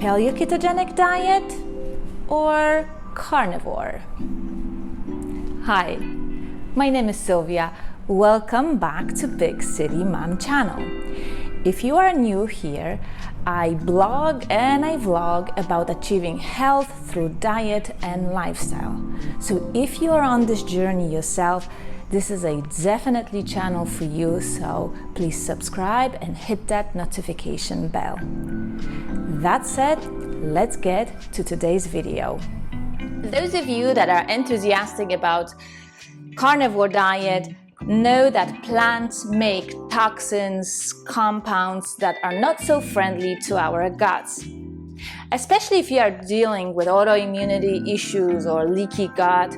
Paleo-ketogenic diet or carnivore? Hi, my name is Sylvia. Welcome back to Big City Mom channel. If you are new here, I blog and I vlog about achieving health through diet and lifestyle. So if you are on this journey yourself, this is a definitely channel for you, so please subscribe and hit that notification bell. That said, let's get to today's video. Those of you that are enthusiastic about carnivore diet know that plants make toxins, compounds that are not so friendly to our guts. Especially if you are dealing with autoimmunity issues or leaky gut,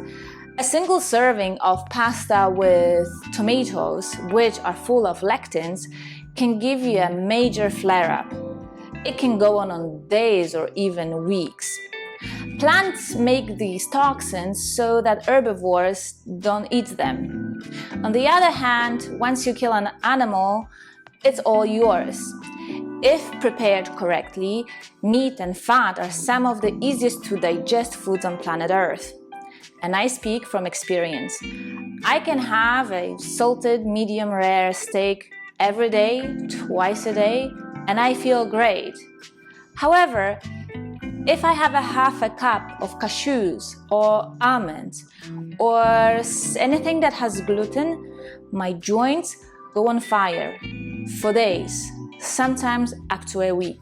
a single serving of pasta with tomatoes, which are full of lectins, can give you a major flare-up. It can go on days or even weeks. Plants make these toxins so that herbivores don't eat them. On the other hand, once you kill an animal, it's all yours. If prepared correctly, meat and fat are some of the easiest to digest foods on planet Earth. And I speak from experience. I can have a salted medium rare steak every day, twice a day, and I feel great. However, if I have a half a cup of cashews or almonds or anything that has gluten, my joints go on fire for days, sometimes up to a week.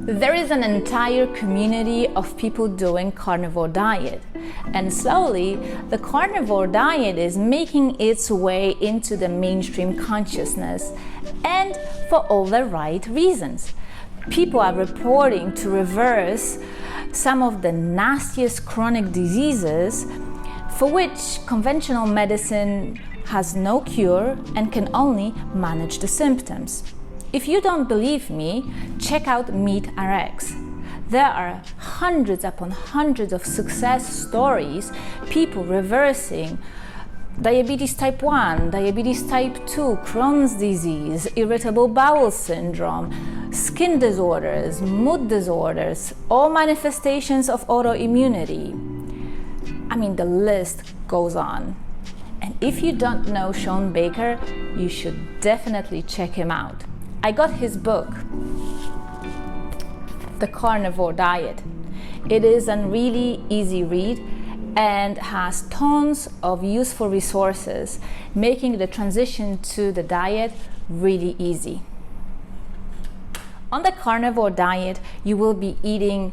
There is an entire community of people doing carnivore diet, and slowly the carnivore diet is making its way into the mainstream consciousness, and for all the right reasons. People are reporting to reverse some of the nastiest chronic diseases for which conventional medicine has no cure and can only manage the symptoms. If you don't believe me, check out MeatRx. There are hundreds upon hundreds of success stories, people reversing diabetes type 1, diabetes type 2, Crohn's disease, irritable bowel syndrome, skin disorders, mood disorders, all manifestations of autoimmunity. I mean, the list goes on. And if you don't know Sean Baker, you should definitely check him out. I got his book, The Carnivore Diet. It is a really easy read and has tons of useful resources, making the transition to the diet really easy. On the carnivore diet, you will be eating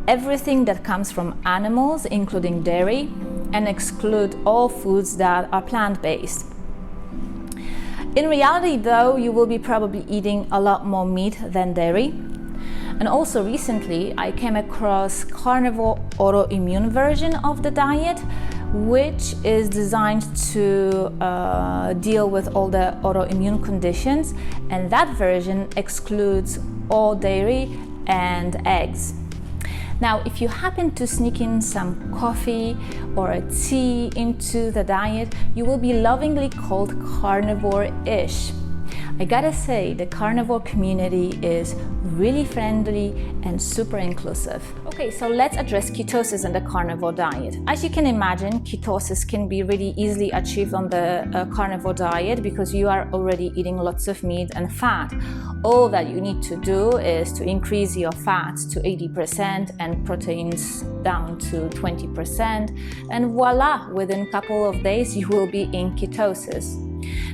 everything that comes from animals, including dairy, and exclude all foods that are plant-based. In reality, though, you will be probably eating a lot more meat than dairy. And also recently, I came across carnivore autoimmune version of the diet, which is designed to deal with all the autoimmune conditions. And that version excludes all dairy and eggs. Now, if you happen to sneak in some coffee or a tea into the diet, you will be lovingly called carnivore-ish. I gotta say, the carnivore community is really friendly and super inclusive. Okay, so let's address ketosis and the carnivore diet. As you can imagine, ketosis can be really easily achieved on the carnivore diet because you are already eating lots of meat and fat. All that you need to do is to increase your fats to 80% and proteins down to 20%, and voila, within a couple of days you will be in ketosis.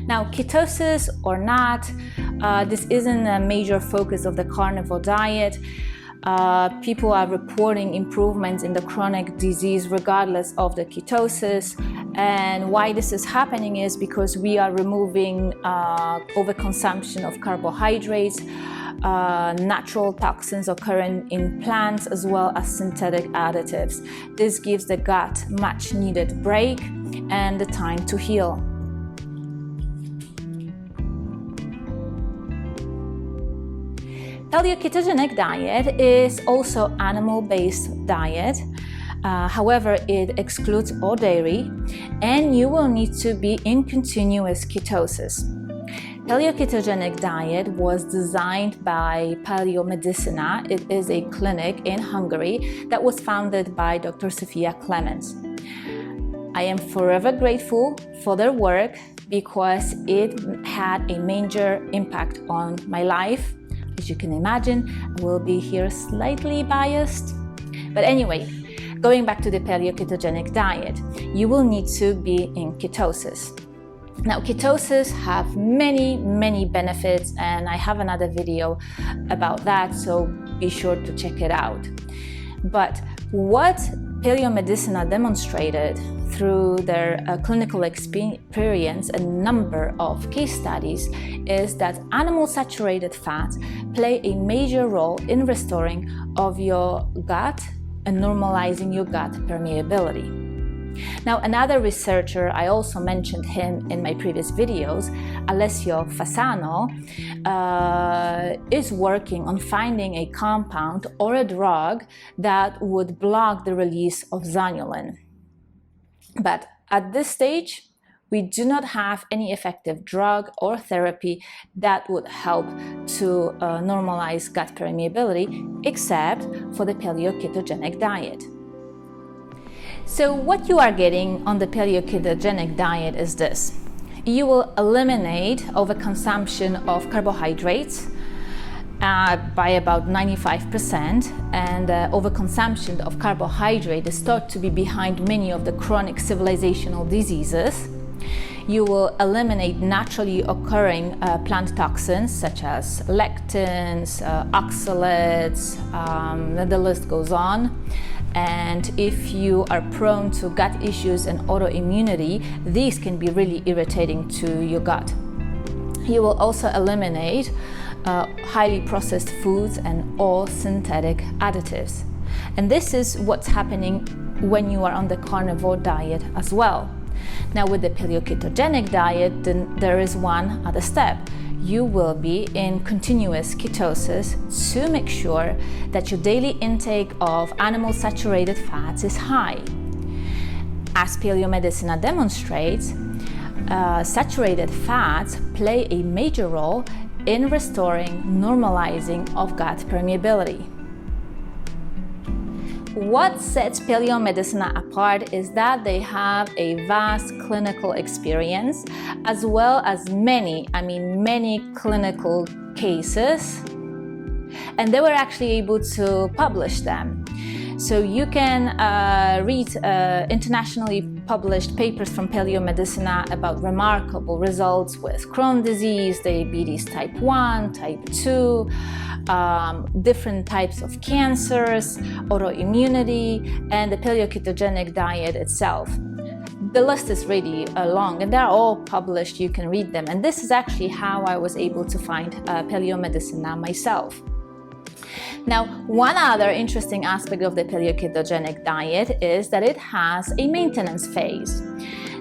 Now, ketosis or not, this isn't a major focus of the carnivore diet. People are reporting improvements in the chronic disease regardless of the ketosis. And why this is happening is because we are removing overconsumption of carbohydrates, natural toxins occurring in plants, as well as synthetic additives. This gives the gut much needed break and the time to heal. Paleo-ketogenic diet is also animal-based diet. However, it excludes all dairy, and you will need to be in continuous ketosis. Paleo-ketogenic diet was designed by Paleo-medicina. It is a clinic in Hungary that was founded by Dr. Sylvia. I am forever grateful for their work because it had a major impact on my life. As you can imagine, I will be here slightly biased. But anyway, going back to the paleo-ketogenic diet, you will need to be in ketosis. Now, ketosis have many benefits, and I have another video about that, so be sure to check it out. But what Paleo-medicina demonstrated through their clinical experience, a number of case studies, is that animal saturated fats play a major role in restoring of your gut and normalizing your gut permeability. Now, another researcher, I also mentioned him in my previous videos, Alessio Fasano, is working on finding a compound or a drug that would block the release of zonulin. But at this stage, we do not have any effective drug or therapy that would help to normalize gut permeability, except for the paleo-ketogenic diet. So what you are getting on the paleo-ketogenic diet is this. You will eliminate overconsumption of carbohydrates by about 95%, and overconsumption of carbohydrate is thought to be behind many of the chronic civilizational diseases. You will eliminate naturally occurring plant toxins such as lectins, oxalates, the list goes on. And if you are prone to gut issues and autoimmunity, these can be really irritating to your gut. You will also eliminate highly processed foods and all synthetic additives. And this is what's happening when you are on the carnivore diet as well. Now, with the paleo-ketogenic diet, then there is one other step. You will be in continuous ketosis to make sure that your daily intake of animal saturated fats is high. As Paleo-medicina demonstrates, saturated fats play a major role in restoring normalizing of gut permeability. What sets Paleo-medicina apart is that they have a vast clinical experience, as well as many clinical cases, and they were actually able to publish them. So you can read internationally published papers from Paleo-medicina about remarkable results with Crohn's disease, diabetes type 1, type 2, different types of cancers, autoimmunity, and the paleo-ketogenic diet itself. The list is really long, and they're all published. You can read them. And this is actually how I was able to find Paleo-medicina myself. Now, one other interesting aspect of the paleo-ketogenic diet is that it has a maintenance phase.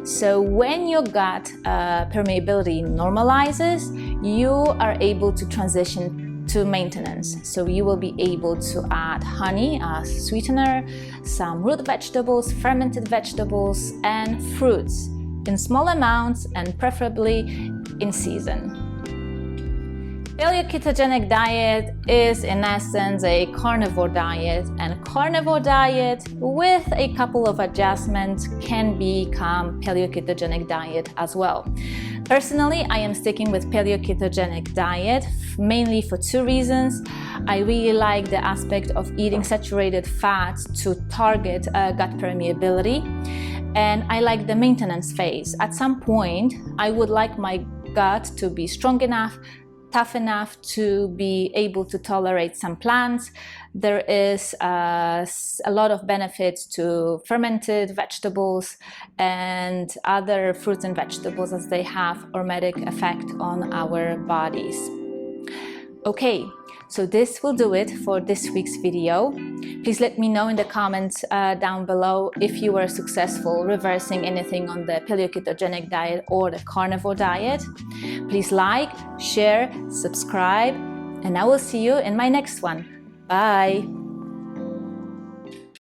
So when your gut permeability normalizes, you are able to transition to maintenance. So you will be able to add honey as sweetener, some root vegetables, fermented vegetables, and fruits in small amounts and preferably in season. Paleo-ketogenic diet is in essence a carnivore diet, and carnivore diet with a couple of adjustments can become paleo-ketogenic diet as well. Personally, I am sticking with paleo-ketogenic diet mainly for two reasons. I really like the aspect of eating saturated fats to target gut permeability, and I like the maintenance phase. At some point, I would like my gut to be strong enough, tough enough to be able to tolerate some plants. There is a lot of benefits to fermented vegetables and other fruits and vegetables, as they have hormetic effect on our bodies. Okay, so this will do it for this week's video. Please let me know in the comments down below if you were successful reversing anything on the paleo-ketogenic diet or the carnivore diet. Please like, share, subscribe, and I will see you in my next one. Bye!